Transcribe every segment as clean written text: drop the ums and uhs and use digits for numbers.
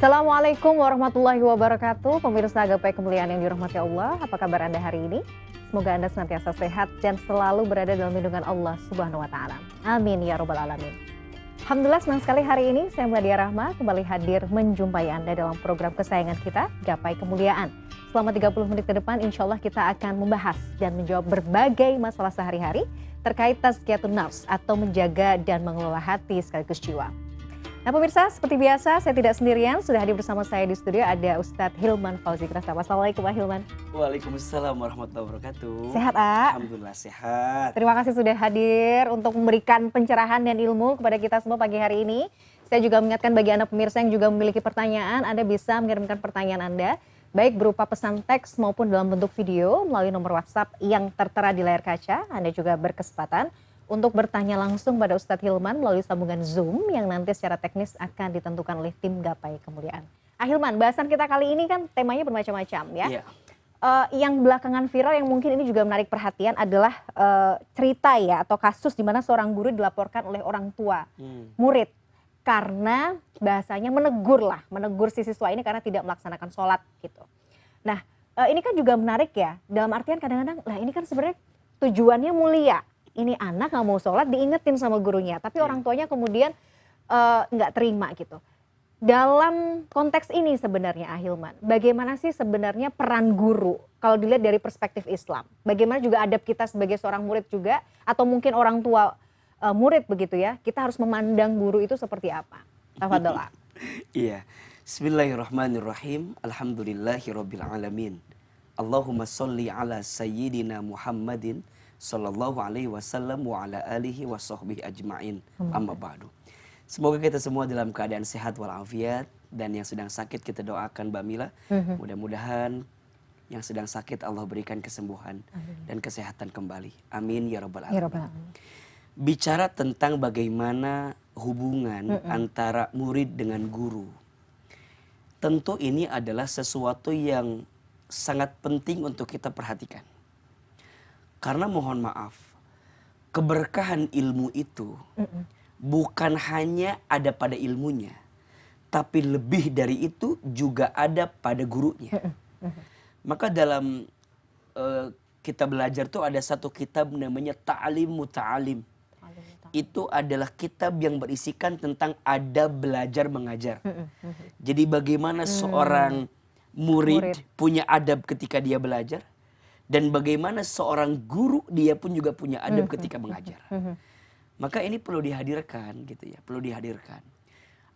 Assalamualaikum warahmatullahi wabarakatuh. Pemirsa Gapai Kemuliaan yang dirahmati Allah, apa kabar Anda hari ini? Semoga Anda senantiasa sehat dan selalu berada dalam lindungan Allah Subhanahu wa taala. Amin ya rabbal alamin. Alhamdulillah, senang sekali hari ini saya Meladia Rahma kembali hadir menjumpai Anda dalam program kesayangan kita, Gapai Kemuliaan. Selama 30 menit ke depan insya Allah kita akan membahas dan menjawab berbagai masalah sehari-hari terkait tazkiyatun nafs atau menjaga dan mengelola hati sekaligus jiwa. Nah pemirsa, seperti biasa saya tidak sendirian, sudah hadir bersama saya di studio ada Ustadz Hilman Fauzi. Kita sapa. Assalamualaikum Pak Hilman. Waalaikumsalam warahmatullahi wabarakatuh. Sehat, A? Alhamdulillah sehat. Terima kasih sudah hadir untuk memberikan pencerahan dan ilmu kepada kita semua pagi hari ini. Saya juga mengingatkan bagi Anda pemirsa yang juga memiliki pertanyaan, Anda bisa mengirimkan pertanyaan Anda baik berupa pesan teks maupun dalam bentuk video melalui nomor WhatsApp yang tertera di layar kaca. Anda juga berkesempatan untuk bertanya langsung pada Ustadz Hilman melalui sambungan Zoom yang nanti secara teknis akan ditentukan oleh tim Gapai Kemuliaan. Hilman, bahasan kita kali ini kan temanya bermacam-macam ya. Iya. Yang belakangan viral yang mungkin ini juga menarik perhatian adalah cerita ya atau kasus di mana seorang guru dilaporkan oleh orang tua murid karena bahasanya menegur si siswa ini karena tidak melaksanakan sholat gitu. Nah ini kan juga menarik ya, dalam artian kadang-kadang lah ini kan sebenarnya tujuannya mulia. Ini anak nggak mau sholat diingetin sama gurunya, tapi orang tuanya kemudian nggak terima gitu. Dalam konteks ini sebenarnya Ahilman, bagaimana sih sebenarnya peran guru kalau dilihat dari perspektif Islam? Bagaimana juga adab kita sebagai seorang murid juga, atau mungkin orang tua murid begitu ya, kita harus memandang guru itu seperti apa? Tafadhol. Iya. Bismillahirrahmanirrahim. Alhamdulillahirabbil alamin. Allahumma sholli ala sayyidina Muhammadin sallallahu alaihi wasallam wa ala alihi wa sahbihi ajma'in. Amma ba'du. Semoga kita semua dalam keadaan sehat walafiat, dan yang sedang sakit kita doakan Mbak Mila. Mudah-mudahan yang sedang sakit Allah berikan kesembuhan dan kesehatan kembali. Amin ya rabbal alamin. Bicara tentang bagaimana hubungan antara murid dengan guru. Tentu ini adalah sesuatu yang sangat penting untuk kita perhatikan. Karena mohon maaf, keberkahan ilmu itu bukan hanya ada pada ilmunya, tapi lebih dari itu juga ada pada gurunya. Maka dalam kita belajar tuh ada satu kitab namanya Ta'lim Muta'alim. Itu adalah kitab yang berisikan tentang adab belajar mengajar. Jadi bagaimana seorang murid punya adab ketika dia belajar, dan bagaimana seorang guru dia pun juga punya adab ketika mengajar. Maka ini perlu dihadirkan gitu ya, perlu dihadirkan.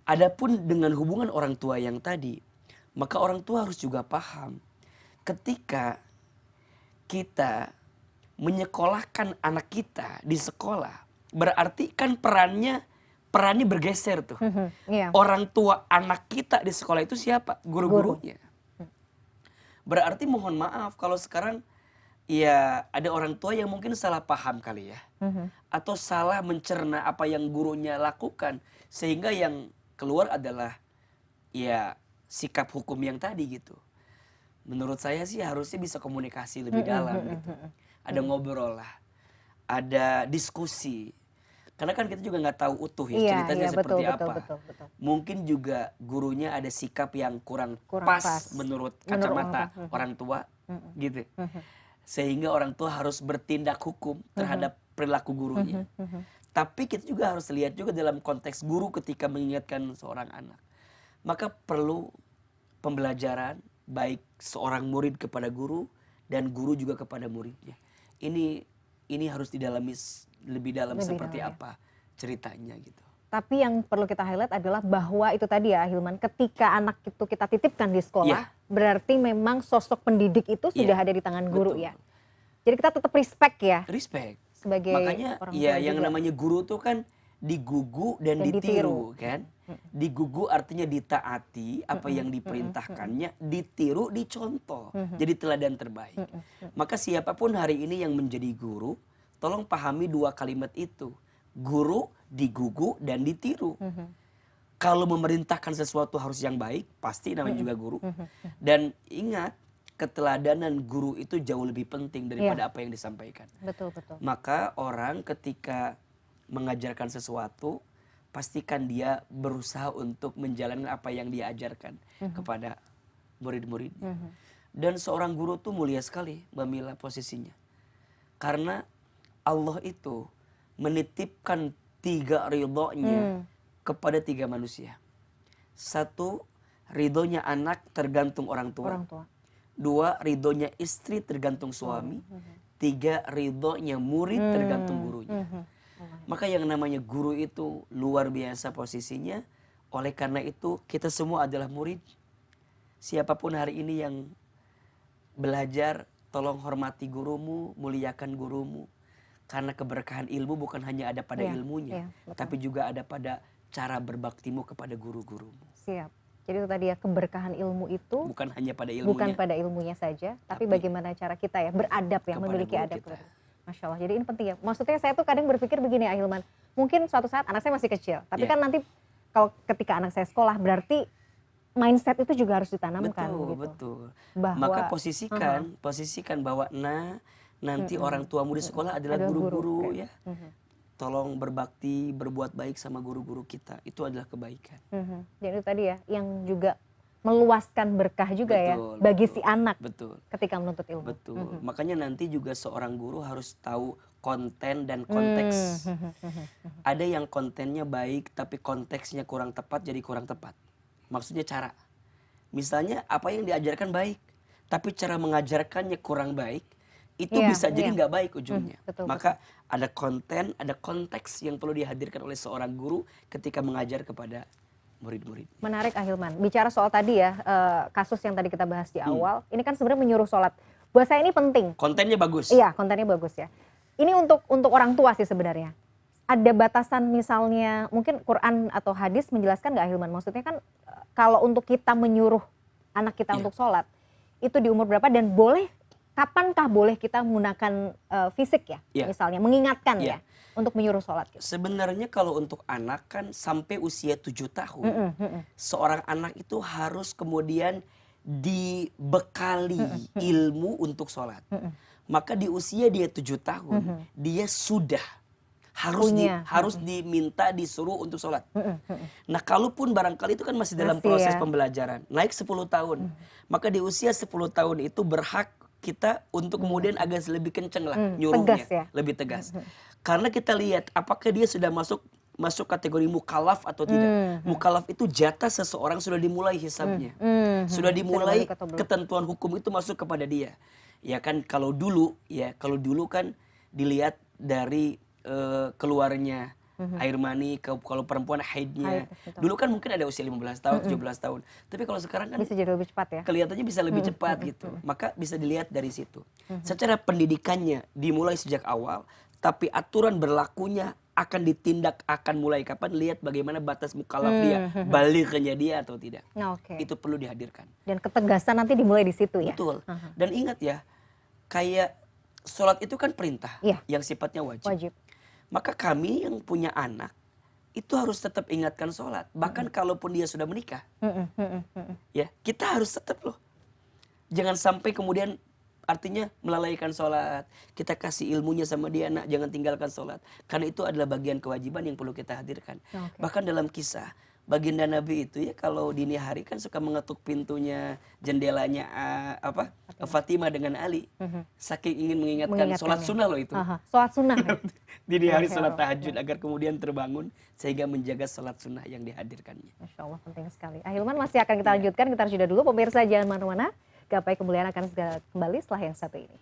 Adapun dengan hubungan orang tua yang tadi, maka orang tua harus juga paham ketika kita menyekolahkan anak kita di sekolah, berarti kan perannya bergeser tuh. Orang tua anak kita di sekolah itu siapa? Guru-gurunya. Berarti mohon maaf kalau sekarang ya ada orang tua yang mungkin salah paham kali ya. Atau salah mencerna apa yang gurunya lakukan. Sehingga yang keluar adalah ya sikap hukum yang tadi gitu. Menurut saya sih harusnya bisa komunikasi lebih dalam gitu. Ada ngobrol lah. Ada diskusi. Karena kan kita juga nggak tahu utuh ya ceritanya seperti apa. Betul. Mungkin juga gurunya ada sikap yang kurang pas menurut kacamata orang tua gitu. Sehingga orang tua harus bertindak hukum terhadap perilaku gurunya. Tapi kita juga harus lihat juga dalam konteks guru ketika mengingatkan seorang anak. Maka perlu pembelajaran baik seorang murid kepada guru dan guru juga kepada muridnya. Ini harus didalami lebih dalam seperti apa ceritanya gitu. Tapi yang perlu kita highlight adalah bahwa itu tadi ya Hilman, ketika anak itu kita titipkan di sekolah, berarti memang sosok pendidik itu sudah ada di tangan guru. Betul. Ya. Jadi kita tetap respect ya. Respect. Sebagai makanya orang ya tua yang juga. Namanya guru tuh kan digugu dan ditiru kan. Digugu artinya ditaati apa yang diperintahkannya, ditiru dicontoh. Jadi teladan terbaik. Maka siapapun hari ini yang menjadi guru, tolong pahami dua kalimat itu. Guru, digugu, dan ditiru. Kalau memerintahkan sesuatu harus yang baik, pasti namanya juga guru. Dan ingat, keteladanan guru itu jauh lebih penting daripada apa yang disampaikan. Betul. Maka orang ketika mengajarkan sesuatu, pastikan dia berusaha untuk menjalankan apa yang dia ajarkan kepada murid-muridnya. Dan seorang guru tuh mulia sekali Mbak Mila posisinya. Karena Allah itu menitipkan 3 ridhonya kepada 3 manusia. 1, ridhonya anak tergantung orang tua. 2, ridhonya istri tergantung suami. 3, ridhonya murid tergantung gurunya. Maka yang namanya guru itu luar biasa posisinya. Oleh karena itu kita semua adalah murid. Siapapun hari ini yang belajar, tolong hormati gurumu, muliakan gurumu. Karena keberkahan ilmu bukan hanya ada pada ilmunya, tapi juga ada pada cara berbaktimu kepada guru-gurumu. Siap. Jadi itu tadi ya, keberkahan ilmu itu bukan hanya pada ilmunya. Bukan pada ilmunya saja, tapi bagaimana cara kita ya beradab ya, memiliki adab. Masya Allah. Jadi ini penting ya. Maksudnya saya tuh kadang berpikir begini ya Ahilman. Mungkin suatu saat anak saya masih kecil, tapi kan nanti kalau ketika anak saya sekolah berarti mindset itu juga harus ditanamkan. Betul. Maka posisikan bahwa nanti orang tuamu di sekolah adalah guru-guru ya. Tolong berbakti, berbuat baik sama guru-guru kita. Itu adalah kebaikan. Dan itu tadi ya, yang juga meluaskan berkah juga bagi si anak ketika menuntut ilmu. Makanya nanti juga seorang guru harus tahu konten dan konteks. Ada yang kontennya baik tapi konteksnya kurang tepat, jadi kurang tepat. Maksudnya cara. Misalnya apa yang diajarkan baik, tapi cara mengajarkannya kurang baik, itu bisa jadi nggak baik ujungnya. Maka ada konten, ada konteks yang perlu dihadirkan oleh seorang guru ketika mengajar kepada murid-murid. Menarik Ahilman. Bicara soal tadi ya, kasus yang tadi kita bahas di awal, ini kan sebenarnya menyuruh sholat. Buat saya ini penting. Kontennya bagus. Iya, kontennya bagus ya. Ini untuk orang tua sih sebenarnya. Ada batasan misalnya, mungkin Quran atau hadis menjelaskan nggak Ahilman? Maksudnya kan kalau untuk kita menyuruh anak kita untuk sholat, itu di umur berapa dan kapankah boleh kita menggunakan fisik ya? Misalnya mengingatkan ya untuk menyuruh sholat. Sebenarnya kalau untuk anak kan sampai usia 7 tahun, seorang anak itu harus kemudian dibekali ilmu untuk sholat. Maka di usia dia 7 tahun, dia sudah harus diminta, disuruh untuk sholat. Nah kalaupun barangkali itu kan masih dalam proses pembelajaran, naik 10 tahun, maka di usia 10 tahun itu berhak kita untuk kemudian agak lebih kenceng lah nyuruhnya, lebih tegas. Karena kita lihat apakah dia sudah masuk kategori mukallaf atau tidak. Mukallaf itu jatah seseorang sudah dimulai hisabnya. Sudah dimulai ketentuan hukum itu masuk kepada dia. Ya kan kalau dulu kan dilihat dari keluarnya air mani, kalau perempuan haidnya. Dulu kan mungkin ada usia 15 tahun, 17 tahun. Tapi kalau sekarang kan bisa jadi lebih cepat ya. Kelihatannya bisa lebih cepat gitu. Maka bisa dilihat dari situ. Secara pendidikannya dimulai sejak awal, tapi aturan berlakunya akan ditindak akan mulai kapan, lihat bagaimana batas mukallaf dia, balighnya dia atau tidak. Itu perlu dihadirkan. Dan ketegasan nanti dimulai di situ ya. Betul. Dan ingat ya, kayak sholat itu kan perintah yang sifatnya wajib. Maka kami yang punya anak itu harus tetap ingatkan sholat. Bahkan kalaupun dia sudah menikah, ya kita harus tetap loh. Jangan sampai kemudian artinya melalaikan sholat. Kita kasih ilmunya sama dia, nak jangan tinggalkan sholat. Karena itu adalah bagian kewajiban yang perlu kita hadirkan. Bahkan dalam kisah baginda Nabi itu ya kalau dini hari kan suka mengetuk pintunya, jendelanya Fatimah dengan Ali. Saking ingin mengingatkan sholat sunnah loh itu. Sholat sunnah. Dini hari sholat tahajud agar kemudian terbangun sehingga menjaga sholat sunnah yang dihadirkannya. Masya Allah penting sekali. Ahilman masih akan kita lanjutkan, kita harus jeda dulu. Pemirsa jangan mana-mana. Gapai kemuliaan akan segera kembali setelah yang satu ini.